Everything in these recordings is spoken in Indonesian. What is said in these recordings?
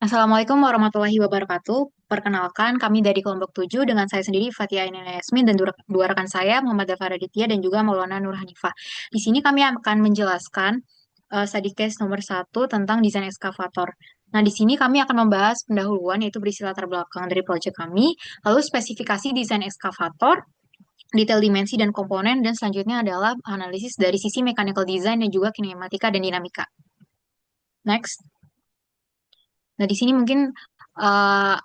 Assalamualaikum warahmatullahi wabarakatuh. Perkenalkan, kami dari kelompok 7 dengan saya sendiri Fatia Ainul Yasmin dan dua rekan saya Muhammad Dafar Aditya dan juga Maulana Nur Hanifah. Di sini kami akan menjelaskan study case nomor 1 tentang desain ekskavator. Nah, di sini kami akan membahas pendahuluan yaitu berisi latar belakang dari proyek kami, lalu spesifikasi desain ekskavator, detail dimensi dan komponen, dan selanjutnya adalah analisis dari sisi mechanical design dan juga kinematika dan dinamika. Next. Nah, di sini mungkin uh,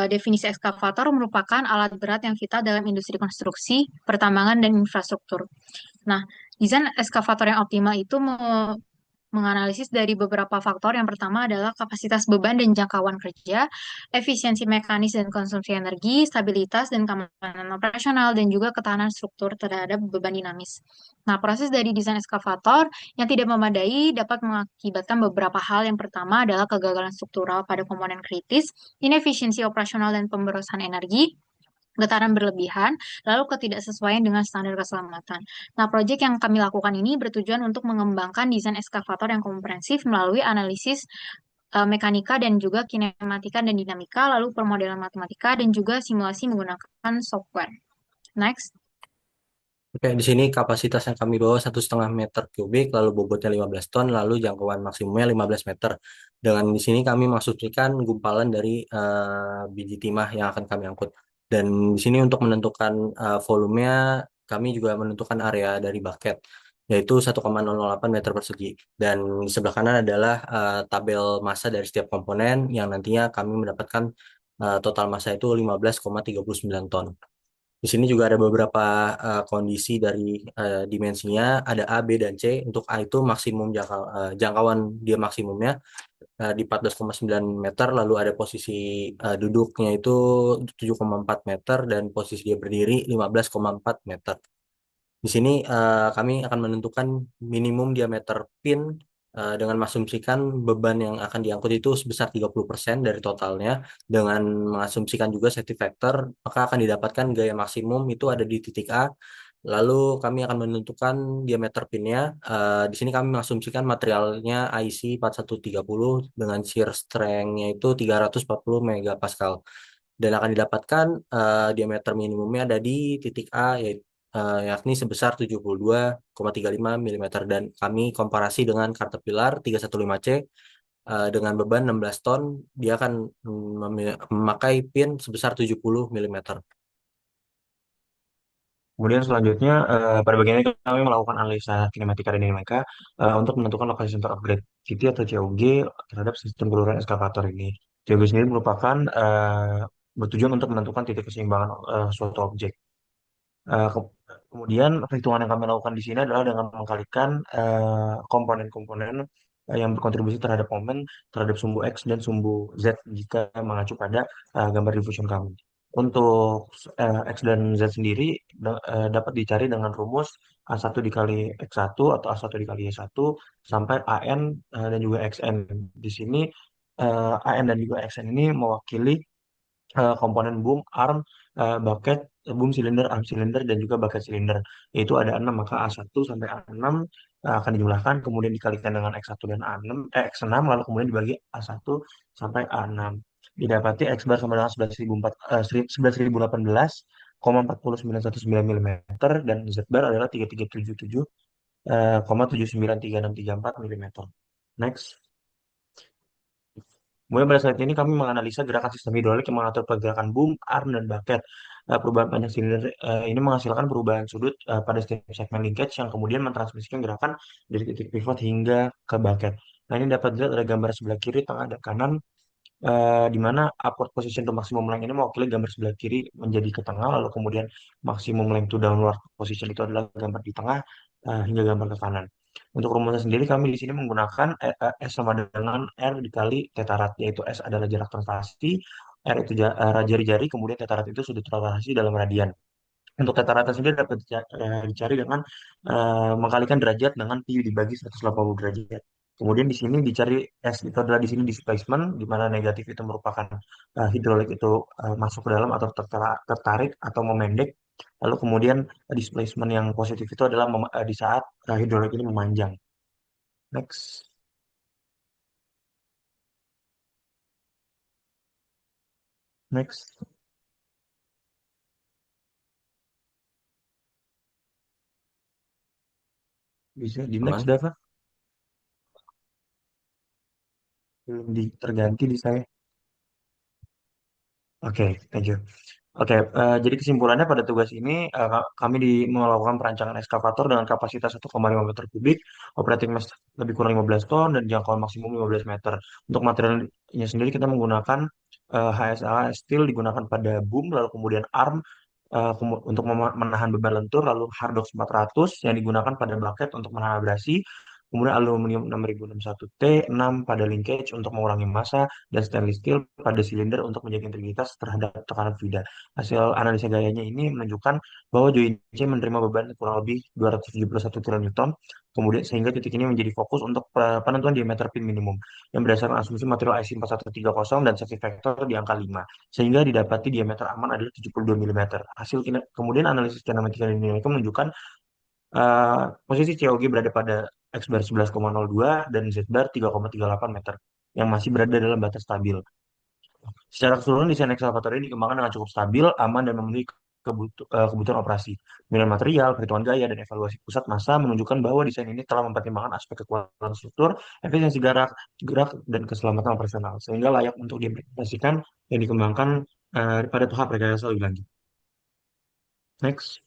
definisi ekskavator merupakan alat berat yang vital dalam industri konstruksi, pertambangan, dan infrastruktur. Nah, desain ekskavator yang optimal itu menganalisis dari beberapa faktor. Yang pertama adalah kapasitas beban dan jangkauan kerja, efisiensi mekanis dan konsumsi energi, stabilitas dan keamanan operasional, dan juga ketahanan struktur terhadap beban dinamis. Nah, proses dari desain ekskavator yang tidak memadai dapat mengakibatkan beberapa hal. Yang pertama adalah kegagalan struktural pada komponen kritis, inefisiensi operasional dan pemborosan energi, getaran berlebihan, lalu ketidaksesuaian dengan standar keselamatan. Nah, proyek yang kami lakukan ini bertujuan untuk mengembangkan desain ekskavator yang komprehensif melalui analisis mekanika dan juga kinematika dan dinamika, lalu permodelan matematika dan juga simulasi menggunakan software. Next. Oke, di sini kapasitas yang kami bawa 1,5 meter kubik, lalu bobotnya 15 ton, lalu jangkauan maksimumnya 15 meter. Dengan di sini kami mengasumsikan gumpalan dari biji timah yang akan kami angkut. Dan di sini untuk menentukan volumenya, kami juga menentukan area dari bucket, yaitu 1,008 meter persegi. Dan di sebelah kanan adalah tabel massa dari setiap komponen yang nantinya kami mendapatkan total massa itu 15,39 ton. Di sini juga ada beberapa kondisi dari dimensinya, ada A, B, dan C. Untuk A itu maksimum jangkauan dia maksimumnya di 14,9 meter, lalu ada posisi duduknya itu 7,4 meter, dan posisi dia berdiri 15,4 meter. Di sini kami akan menentukan minimum diameter pin dengan mengasumsikan beban yang akan diangkut itu sebesar 30% dari totalnya. Dengan mengasumsikan juga safety factor, maka akan didapatkan gaya maksimum itu ada di titik A. Lalu kami akan menentukan diameter pinnya. Di sini kami mengasumsikan materialnya IC 4130 dengan shear strength-nya itu 340 megapascal. Dan akan didapatkan diameter minimumnya ada di titik A, yaitu yakni sebesar 72,35 mm, dan kami komparasi dengan Caterpillar 315C dengan beban 16 ton, dia akan memakai pin sebesar 70 mm. Kemudian selanjutnya pada bagian ini kami melakukan analisa kinematika dan dinamika untuk menentukan lokasi center of gravity atau COG terhadap sistem peluruhan eskavator ini. COG sendiri merupakan bertujuan untuk menentukan titik keseimbangan suatu objek. Kemudian perhitungan yang kami lakukan di sini adalah dengan mengkalikan komponen-komponen yang berkontribusi terhadap momen terhadap sumbu X dan sumbu Z jika mengacu pada gambar diffusion kami. Untuk X dan Z sendiri dapat dicari dengan rumus A1 dikali X1 atau A1 dikali Y1 sampai AN dan juga XN. Di sini AN dan juga XN ini mewakili komponen boom, arm, bucket, boom cylinder, arm cylinder, dan juga bucket cylinder. Yaitu ada 6, maka A1 sampai A6 akan dijumlahkan, kemudian dikalikan dengan X1 dan A6, X6, lalu kemudian dibagi A1 sampai A6. Didapati X bar sama dengan 11.018,40919 mm, dan Z bar adalah 3377, 793634 mm. Next. Kemudian pada saat ini kami menganalisa gerakan sistem hidrolik yang mengatur pergerakan boom, arm, dan bucket. Perubahan panjang silinder ini menghasilkan perubahan sudut pada setiap segmen linkage yang kemudian mentransmisikan gerakan dari titik pivot hingga ke bucket. Nah, ini dapat dilihat dari gambar sebelah kiri, tengah, dan kanan, di mana upward position to maximum length ini mewakili gambar sebelah kiri menjadi ke tengah, lalu kemudian maximum length to downward position itu adalah gambar di tengah hingga gambar ke kanan. Untuk rumusnya sendiri kami di sini menggunakan S sama dengan R dikali theta rad, yaitu S adalah jarak translasi, R itu jari-jari, kemudian theta rad itu sudut translasi dalam radian. Untuk theta rad sendiri dapat dicari dengan mengkalikan derajat dengan pi dibagi 180 derajat. Kemudian di sini dicari S itu adalah di sini displacement, di mana negatif itu merupakan hidrolik itu masuk ke dalam atau tertarik atau memendek. Lalu kemudian displacement yang positif itu adalah di saat hidrolik ini memanjang. Next. Next. Bisa di next, Aman. Dava. Belum terganti di saya. Oke, thank you. Oke, jadi kesimpulannya pada tugas ini kami melakukan perancangan ekskavator dengan kapasitas 1,5 meter kubik, operating mass lebih kurang 15 ton dan jangkauan maksimum 15 meter. Untuk materialnya sendiri kita menggunakan HSA steel digunakan pada boom, lalu kemudian arm untuk menahan beban lentur, lalu Hardox 400 yang digunakan pada bucket untuk menahan abrasi, kemudian aluminium 6061T 6 pada linkage untuk mengurangi massa, dan stainless steel pada silinder untuk menjaga integritas terhadap tekanan fluida. Hasil analisa gayanya ini menunjukkan bahwa join C menerima beban kurang lebih 271 kN, kemudian sehingga titik ini menjadi fokus untuk penentuan diameter pin minimum yang berdasarkan asumsi material IC 4130 dan safety factor di angka 5, sehingga didapati diameter aman adalah 72 mm. Kemudian analisis kinematika dan dinamika menunjukkan posisi COG berada pada X bar 11,02 dan Z bar 3,38 meter yang masih berada dalam batas stabil. Secara keseluruhan desain ekskavator ini dikembangkan dengan cukup stabil, aman, dan memenuhi kebutuhan operasi. Pemilihan material, perhitungan gaya, dan evaluasi pusat massa menunjukkan bahwa desain ini telah mempertimbangkan aspek kekuatan struktur, efisiensi gerak, dan keselamatan operasional, sehingga layak untuk diimplementasikan dan dikembangkan pada tahap rekayasa lebih lanjut. Next.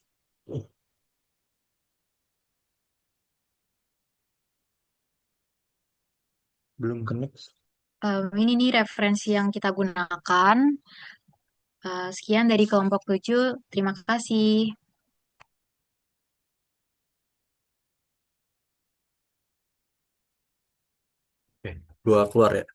Belum ke next. Ini nih referensi yang kita gunakan. Sekian dari kelompok 7. Terima kasih. Oke. Dua keluar ya.